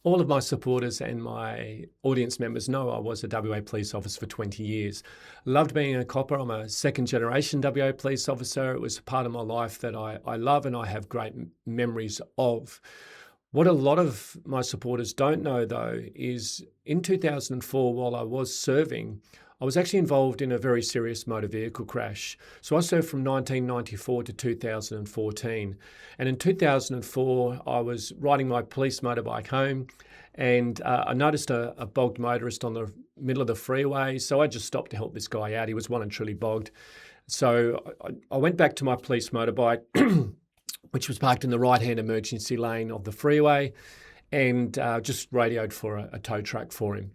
All of my supporters and my audience members know I was a WA police officer for 20 years. Loved being a copper. I'm a second generation WA police officer. It was a part of my life that I love and I have great memories of. What a lot of my supporters don't know, though, is in 2004, while I was serving, I was actually involved in a very serious motor vehicle crash. So I served from 1994 to 2014. And in 2004, I was riding my police motorbike home and I noticed a bogged motorist on the middle of the freeway. So I just stopped to help this guy out. He was well and truly bogged. So I went back to my police motorbike, which was parked in the right-hand emergency lane of the freeway, and just radioed for a tow truck for him.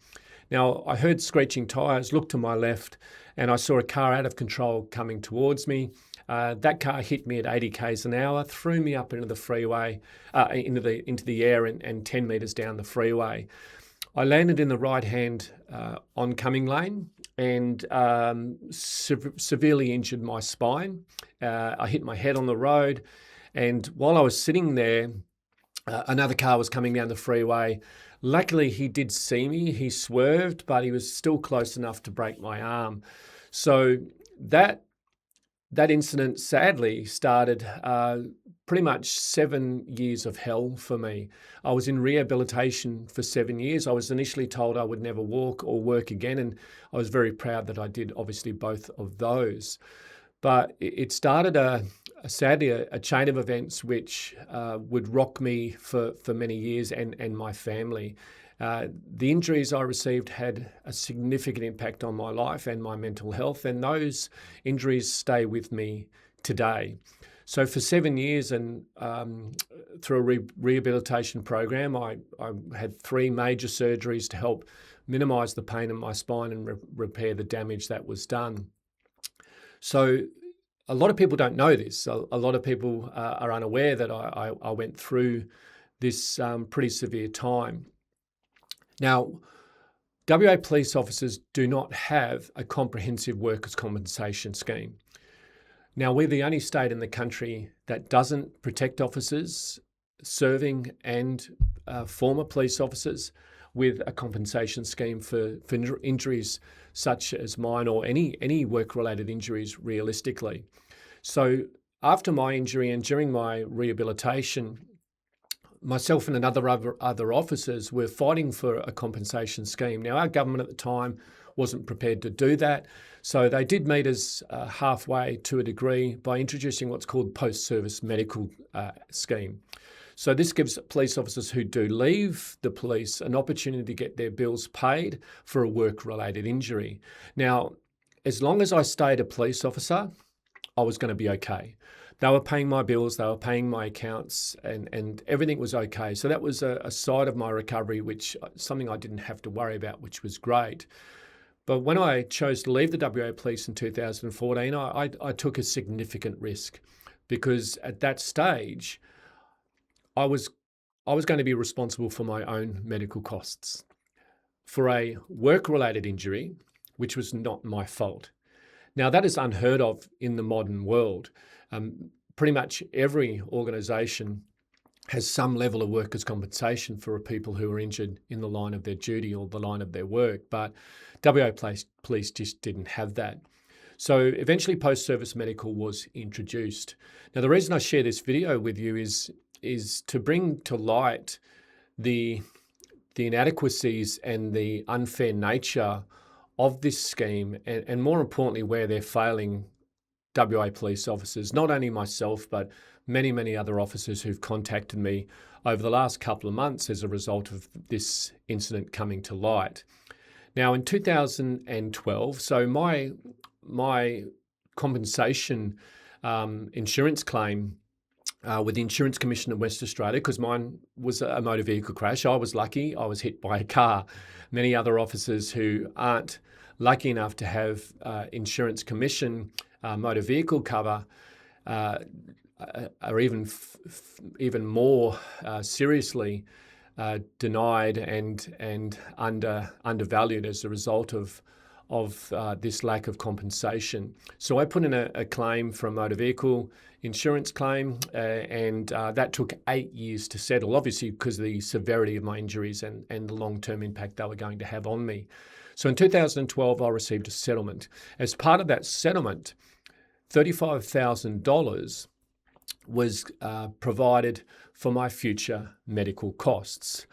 Now, I heard screeching tyres, looked to my left, and I saw a car out of control coming towards me. That car hit me at 80 k's an hour, threw me up into the freeway, into the air and 10 metres down the freeway. I landed in the right-hand oncoming lane and severely injured my spine. I hit my head on the road, and while I was sitting there, another car was coming down the freeway. Luckily, he did see me. He swerved, but he was still close enough to break my arm. So that incident sadly started pretty much 7 years of hell for me. I was in rehabilitation for 7 years. I was initially told I would never walk or work again, and I was very proud that I did obviously both of those. But it started sadly a chain of events which would rock me for many years and my family. The injuries I received had a significant impact on my life and my mental health, and those injuries stay with me today. So for 7 years and through a rehabilitation program, I had 3 major surgeries to help minimise the pain in my spine and repair the damage that was done. So a lot of people don't know this. A lot of people are unaware that I went through this pretty severe time. Now, WA police officers do not have a comprehensive workers' compensation scheme. Now, we're the only state in the country that doesn't protect officers serving and former police officers with a compensation scheme for injuries such as mine or any work-related injuries realistically. So after my injury and during my rehabilitation, myself and other officers were fighting for a compensation scheme. Now, our government at the time wasn't prepared to do that, so they did meet us halfway to a degree by introducing what's called post-service medical scheme. So this gives police officers who do leave the police an opportunity to get their bills paid for a work-related injury. Now, as long as I stayed a police officer, I was going to be okay. They were paying my bills, they were paying my accounts, and everything was okay. So that was a side of my recovery, which something I didn't have to worry about, which was great. But when I chose to leave the WA Police in 2014, I took a significant risk because at that stage, I was going to be responsible for my own medical costs for a work-related injury, which was not my fault. Now, that is unheard of in the modern world. Pretty much every organisation has some level of workers' compensation for people who are injured in the line of their duty or the line of their work, but WA Police just didn't have that. So eventually post-service medical was introduced. Now, the reason I share this video with you is to bring to light the inadequacies and the unfair nature of this scheme, and more importantly, where they're failing WA police officers, not only myself, but many, many other officers who've contacted me over the last couple of months as a result of this incident coming to light. Now, in 2012, so my compensation insurance claim with the Insurance Commission of West Australia, because mine was a motor vehicle crash. I was lucky. I was hit by a car. Many other officers who aren't lucky enough to have Insurance Commission motor vehicle cover are even more seriously denied and undervalued as a result of this lack of compensation. So I put in a claim for a motor vehicle insurance claim, and that took 8 years to settle, obviously because of the severity of my injuries and the long-term impact they were going to have on me. So in 2012, I received a settlement. As part of that settlement, $35,000 was provided for my future medical costs.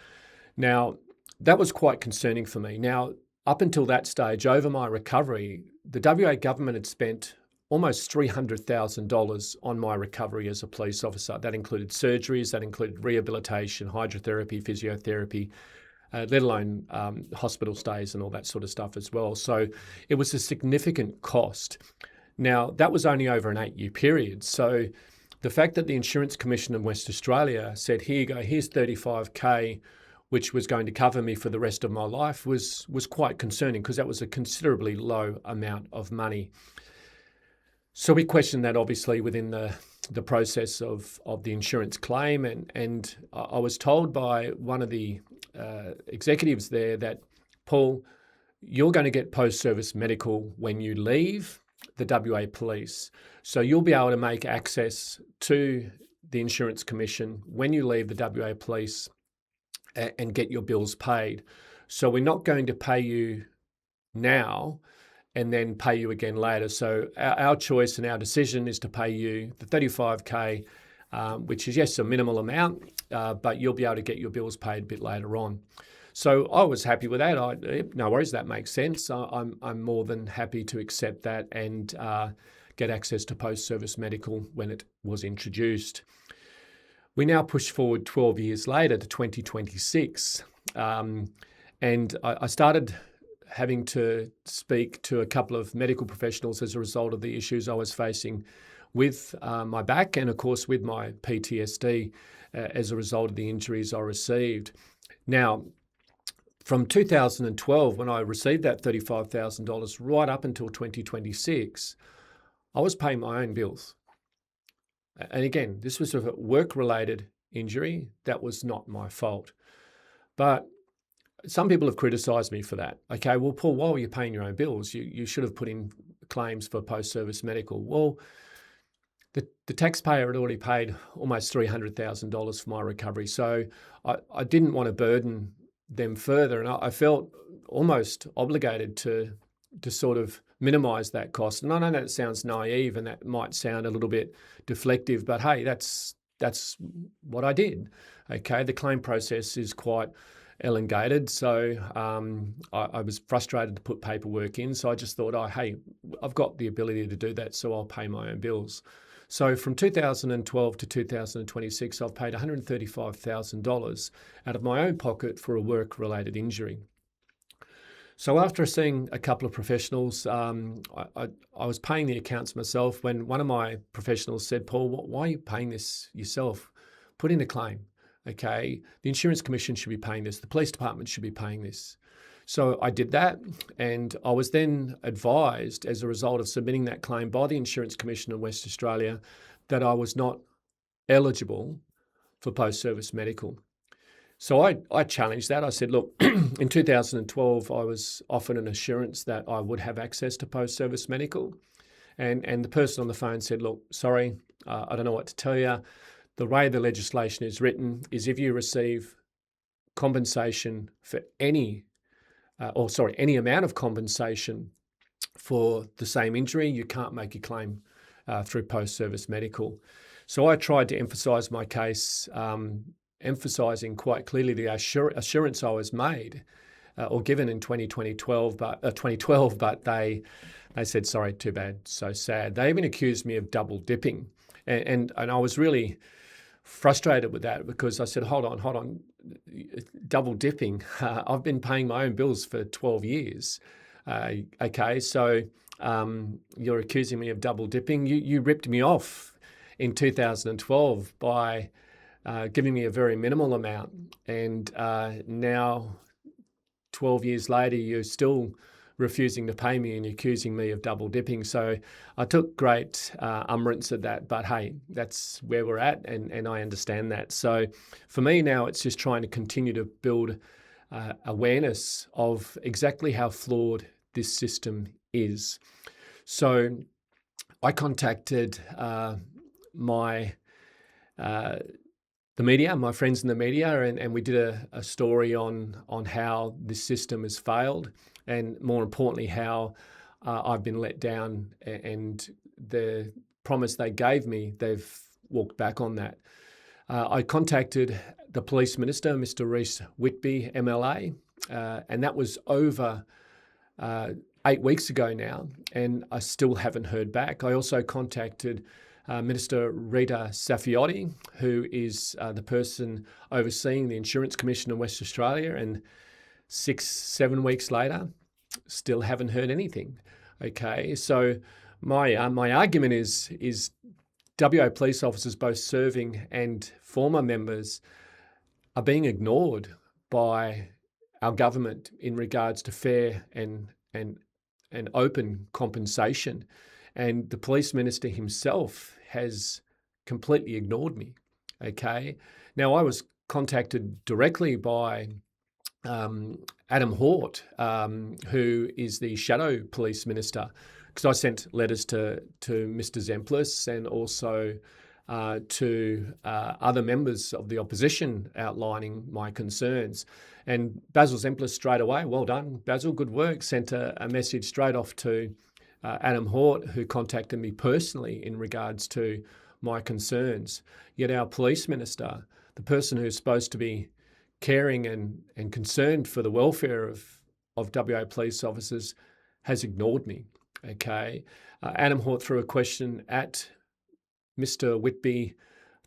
Now, that was quite concerning for me. Now, up until that stage, over my recovery, the WA government had spent almost $300,000 on my recovery as a police officer. That included surgeries, that included rehabilitation, hydrotherapy, physiotherapy, let alone hospital stays and all that sort of stuff as well. So it was a significant cost. Now, that was only over an 8-year period. So the fact that the Insurance Commission in West Australia said, here you go, here's $35K, which was going to cover me for the rest of my life, was quite concerning, because that was a considerably low amount of money. So we questioned that, obviously, within the process of the insurance claim. And I was told by one of the executives there that, Paul, you're going to get post-service medical when you leave the WA Police. So you'll be able to make access to the Insurance Commission when you leave the WA Police and get your bills paid. So we're not going to pay you now and then pay you again later. So our choice and our decision is to pay you the $35K, which is, yes, a minimal amount, but you'll be able to get your bills paid a bit later on. So I was happy with that. No worries, that makes sense. I'm more than happy to accept that and get access to post-service medical when it was introduced. We now push forward 12 years later to 2026. And I started having to speak to a couple of medical professionals as a result of the issues I was facing with my back and, of course, with my PTSD as a result of the injuries I received. Now, from 2012, when I received that $35,000, right up until 2026, I was paying my own bills. And again, this was a work-related injury. That was not my fault. But some people have criticised me for that. Okay, well, Paul, why were you paying your own bills? You should have put in claims for post-service medical. Well, the taxpayer had already paid almost $300,000 for my recovery. So I didn't want to burden them further. And I felt almost obligated to sort of minimise that cost. And I know that sounds naive and that might sound a little bit deflective, but hey, that's what I did. Okay, the claim process is quite elongated, so I was frustrated to put paperwork in. So I just thought, oh, hey, I've got the ability to do that, so I'll pay my own bills. So from 2012 to 2026, I've paid $135,000 out of my own pocket for a work-related injury. So after seeing a couple of professionals, I was paying the accounts myself when one of my professionals said, Paul, why are you paying this yourself? Put in a claim, okay? The Insurance Commission should be paying this. The police department should be paying this. So I did that, and I was then advised as a result of submitting that claim by the Insurance Commission in West Australia that I was not eligible for post-service medical. So I challenged that. I said, look, in 2012, I was offered an assurance that I would have access to post-service medical. And the person on the phone said, look, sorry, I don't know what to tell you. The way the legislation is written is if you receive compensation for any amount of compensation for the same injury, you can't make a claim through post-service medical. So I tried to emphasise my case, emphasising quite clearly the assurance I was made or given in 2012, but they said, sorry, too bad, so sad. They even accused me of double dipping. And I was really frustrated with that because I said, hold on, double dipping. I've been paying my own bills for 12 years. Okay, so you're accusing me of double dipping. You ripped me off in 2012 by giving me a very minimal amount. And now, 12 years later, you're still refusing to pay me and accusing me of double dipping. So I took great umbrance at that, but hey, that's where we're at, and I understand that. So for me now, it's just trying to continue to build awareness of exactly how flawed this system is. So I contacted the media, my friends in the media, and we did a story on how this system has failed, and more importantly, how I've been let down, and the promise they gave me, they've walked back on that. I contacted the Police Minister, Mr. Reece Whitby, MLA, and that was over 8 weeks ago now, and I still haven't heard back. I also contacted Minister Rita Saffioti, who is the person overseeing the Insurance Commission in West Australia, and 6-7 weeks later, still haven't heard anything. Okay, so my argument is WA police officers, both serving and former members, are being ignored by our government in regards to fair and open compensation. And the police minister himself has completely ignored me. Okay. Now, I was contacted directly by Adam Hort, who is the shadow police minister, because I sent letters to Mr. Zemplis and also to other members of the opposition outlining my concerns. And Basil Zemplis straight away, well done, Basil, good work, sent a message straight off to Adam Hort, who contacted me personally in regards to my concerns. Yet our police minister, the person who's supposed to be caring and concerned for the welfare of WA police officers, has ignored me. Okay, Adam Hort threw a question at Mr. Whitby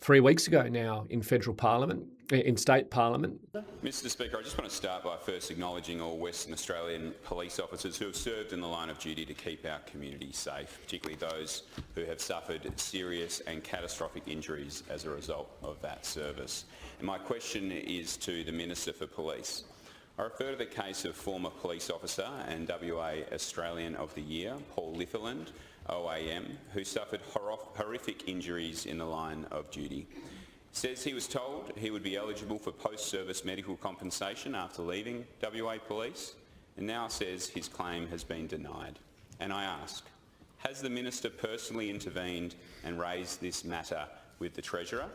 3 weeks ago now in federal parliament, in state parliament. Mr. Speaker, I just want to start by first acknowledging all Western Australian police officers who have served in the line of duty to keep our community safe, particularly those who have suffered serious and catastrophic injuries as a result of that service. And my question is to the Minister for Police. I refer to the case of former police officer and WA Australian of the Year, Paul Litherland, OAM, who suffered horrific injuries in the line of duty. Says he was told he would be eligible for post-service medical compensation after leaving WA Police, and now says his claim has been denied. And I ask, has the Minister personally intervened and raised this matter with the Treasurer?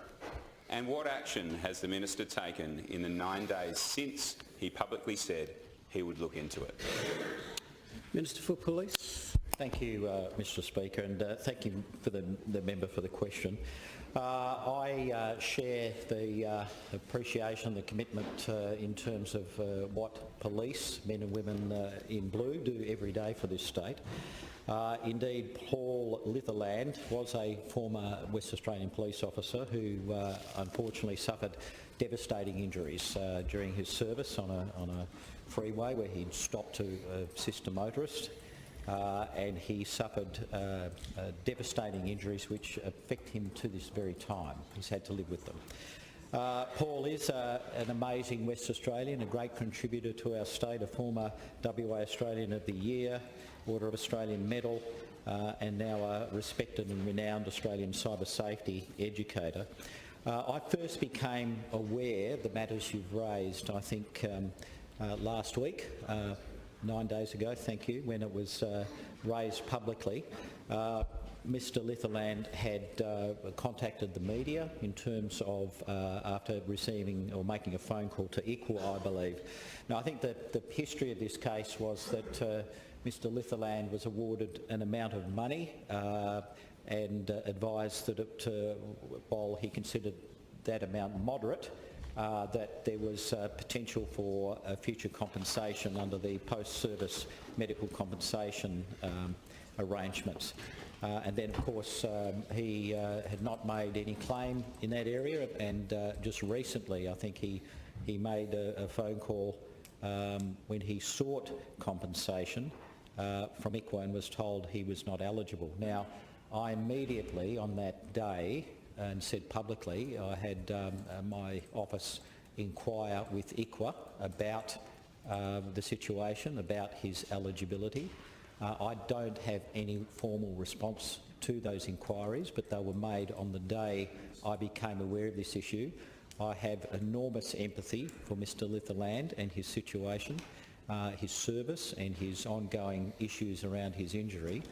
And what action has the Minister taken in the 9 days since he publicly said he would look into it? Minister for Police. Thank you, Mr. Speaker, and thank you for the member for the question. I share the appreciation, the commitment in terms of what police, men and women in blue, do every day for this state. Indeed, Paul Litherland was a former West Australian police officer who unfortunately suffered devastating injuries during his service on a freeway where he'd stopped to assist a motorist, and he suffered devastating injuries which affect him to this very time. He's had to live with them. Paul is an amazing West Australian, a great contributor to our state, a former WA Australian of the Year, Order of Australian Medal, and now a respected and renowned Australian cyber safety educator. I first became aware of the matters you've raised, I think, last week, 9 days ago, thank you, when it was raised publicly. Mr. Litherland had contacted the media in terms of after receiving or making a phone call to Equa, I believe. Now, I think that the history of this case was that Mr. Litherland was awarded an amount of money and advised that while he considered that amount moderate, that there was potential for future compensation under the post-service medical compensation arrangements. And then, of course, he had not made any claim in that area, and just recently I think he made a phone call when he sought compensation from Equa and was told he was not eligible. Now, I immediately on that day and said publicly, I had my office inquire with Equa about the situation, about his eligibility. I don't have any formal response to those inquiries, but they were made on the day I became aware of this issue. I have enormous empathy for Mr. Litherland and his situation. his service and his ongoing issues around his injury.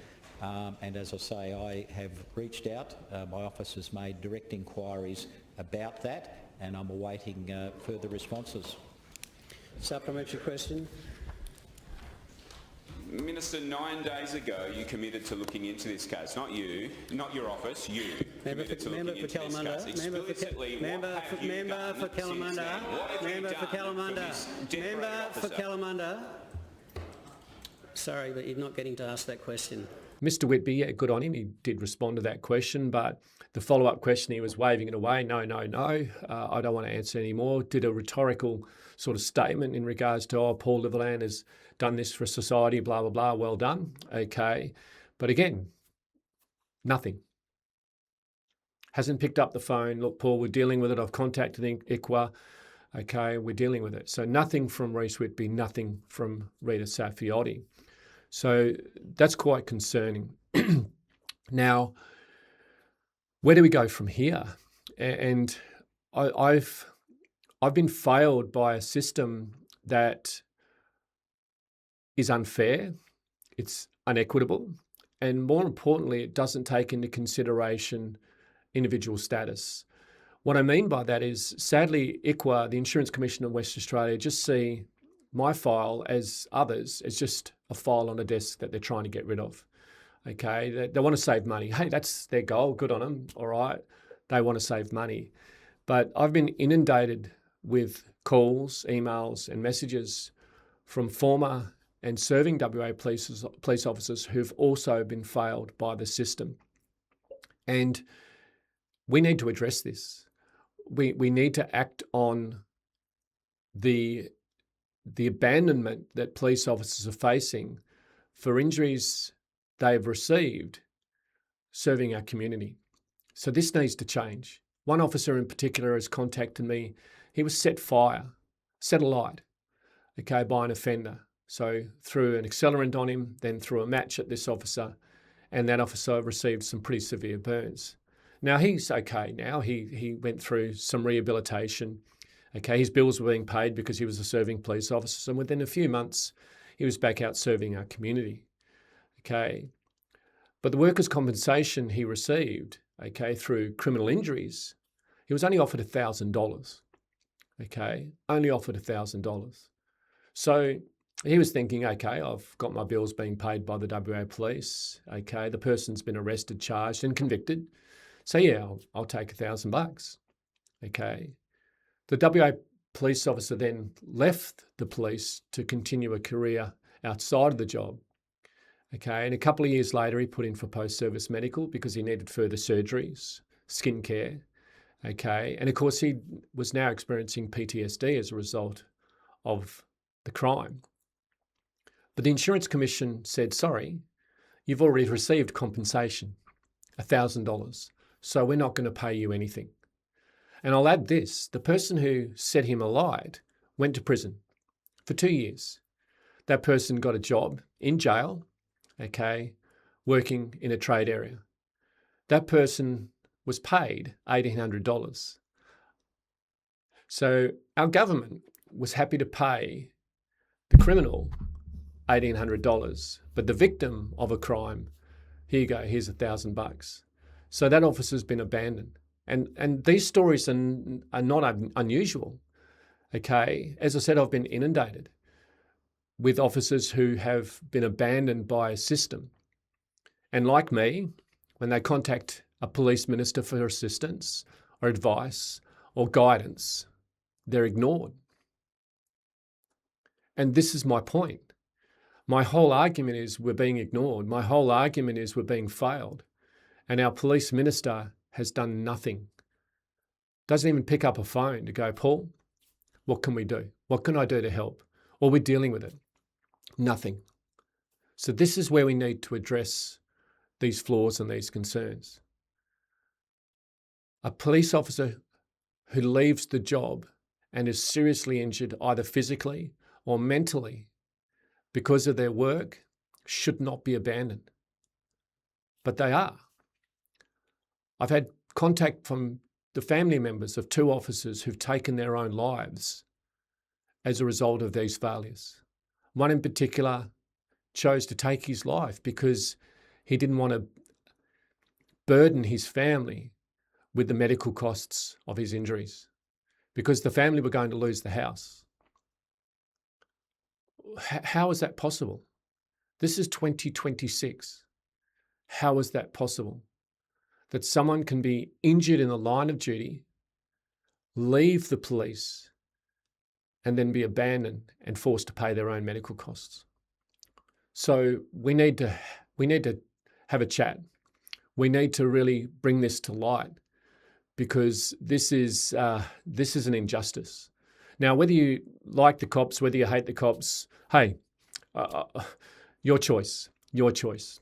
And as I say, I have reached out. My office has made direct inquiries about that, and I'm awaiting further responses. Supplementary question. Minister, 9 days ago you committed to looking into this case. Not you, not your office, you committed to looking into this case. Explicitly, Member for Kalamunda. Sorry, but you're not getting to ask that question. Mr. Whitby, yeah, good on him. He did respond to that question, but the follow-up question, he was waving it away. No, I don't want to answer anymore. Did a rhetorical sort of statement in regards to, oh, Paul Litherland has done this for society, blah, blah, blah. Well done. Okay. But again, nothing. Hasn't picked up the phone. Look, Paul, we're dealing with it. I've contacted ICWA. Okay, we're dealing with it. So nothing from Rhys Whitby, nothing from Rita Saffioti. So that's quite concerning. Now, where do we go from here? And I've been failed by a system that is unfair, it's unequitable, and more importantly, it doesn't take into consideration individual status. What I mean by that is, sadly, ICWA, the Insurance Commission of Western Australia, just see my file, as others, as just a file on a desk that they're trying to get rid of. Okay, they want to save money. Hey, that's their goal. Good on them. All right, they want to save money. But I've been inundated with calls, emails, and messages from former and serving WA police officers who've also been failed by the system. And we need to address this. We need to act on the abandonment that police officers are facing for injuries they've received serving our community. So this needs to change. One officer in particular has contacted me. He was set alight, okay, by an offender. So threw an accelerant on him, then threw a match at this officer, and that officer received some pretty severe burns. Now he's okay now. He went through some rehabilitation. Okay, his bills were being paid because he was a serving police officer, and within a few months, he was back out serving our community. Okay, but the workers' compensation he received, okay, through criminal injuries, he was only offered $1,000. Okay, only offered $1,000. So he was thinking, okay, I've got my bills being paid by the WA police. Okay, the person's been arrested, charged, and convicted. So yeah, I'll take $1,000. Okay. The WA police officer then left the police to continue a career outside of the job. Okay, and a couple of years later, he put in for post-service medical because he needed further surgeries, skin care. Okay, and of course, he was now experiencing PTSD as a result of the crime. But the Insurance Commission said, sorry, you've already received compensation, $1,000, so we're not going to pay you anything. And I'll add this, the person who set him alight went to prison for 2 years. That person got a job in jail, okay, working in a trade area. That person was paid $1,800. So our government was happy to pay the criminal $1,800, but the victim of a crime, here you go, here's $1,000. So that officer's been abandoned. And these stories are not unusual, okay? As I said, I've been inundated with officers who have been abandoned by a system. And like me, when they contact a police minister for assistance or advice or guidance, they're ignored. And this is my point. My whole argument is we're being ignored. My whole argument is we're being failed. And our police minister has done nothing. Doesn't even pick up a phone to go, Paul, what can we do? What can I do to help? Or we're dealing with it. Nothing. So this is where we need to address these flaws and these concerns. A police officer who leaves the job and is seriously injured either physically or mentally because of their work should not be abandoned. But they are. I've had contact from the family members of 2 officers who've taken their own lives as a result of these failures. One in particular chose to take his life because he didn't want to burden his family with the medical costs of his injuries, because the family were going to lose the house. How is that possible? This is 2026. How is that possible? That someone can be injured in the line of duty, leave the police, and then be abandoned and forced to pay their own medical costs. So we need to have a chat. We need to really bring this to light, because this is an injustice. Now, whether you like the cops, whether you hate the cops, hey, your choice, your choice.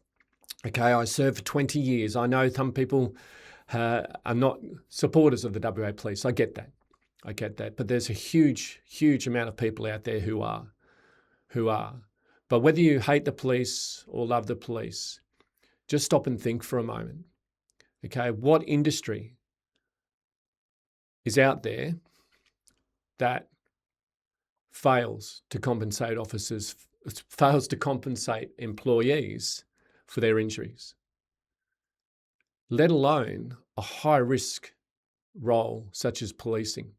Okay, I served for 20 years. I know some people are not supporters of the WA Police. I get that. But there's a huge, huge amount of people out there who are. But whether you hate the police or love the police, just stop and think for a moment. Okay, what industry is out there that fails to compensate officers, fails to compensate employees for their injuries, let alone a high-risk role such as policing?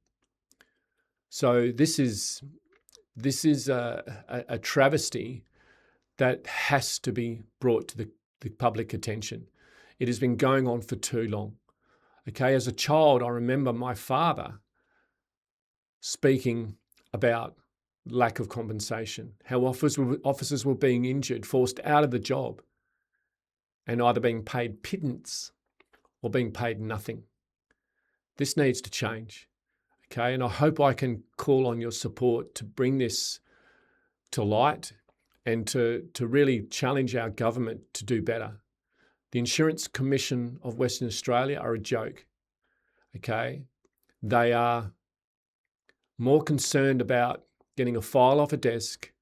So this is a travesty that has to be brought to the public attention. It has been going on for too long. Okay, as a child, I remember my father speaking about lack of compensation, how officers were being injured, forced out of the job, and either being paid pittance or being paid nothing. This needs to change. Okay, and I hope I can call on your support to bring this to light and to really challenge our government to do better. The Insurance Commission of Western Australia are a joke. Okay, they are more concerned about getting a file off a desk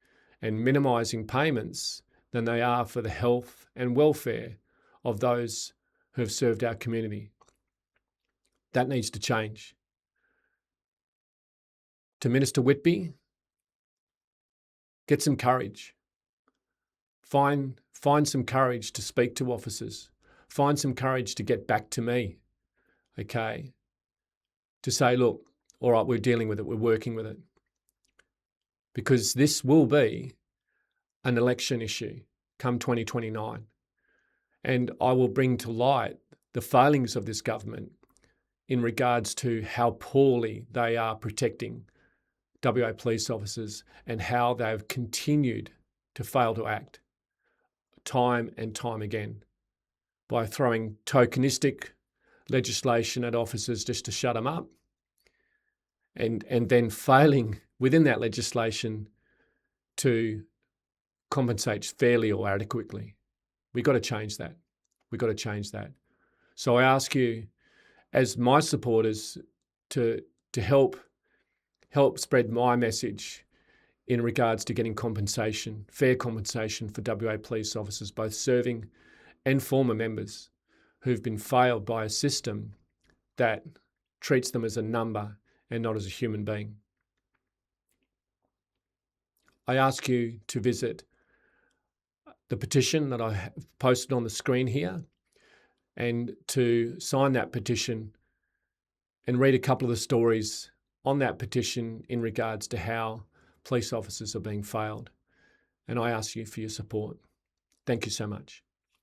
and minimising payments than they are for the health and welfare of those who have served our community. That needs to change. To Minister Whitby, get some courage. Find some courage to speak to officers. Find some courage to get back to me, okay? To say, look, all right, we're dealing with it, we're working with it. Because this will be an election issue come 2029. And I will bring to light the failings of this government in regards to how poorly they are protecting WA police officers and how they've continued to fail to act time and time again by throwing tokenistic legislation at officers just to shut them up, and then failing within that legislation to compensate fairly or adequately. We've got to change that. So I ask you, as my supporters, to help spread my message in regards to getting compensation, fair compensation for WA police officers, both serving and former members who've been failed by a system that treats them as a number and not as a human being. I ask you to visit the petition that I have posted on the screen here and to sign that petition and read a couple of the stories on that petition in regards to how police officers are being failed. And I ask you for your support. Thank you so much.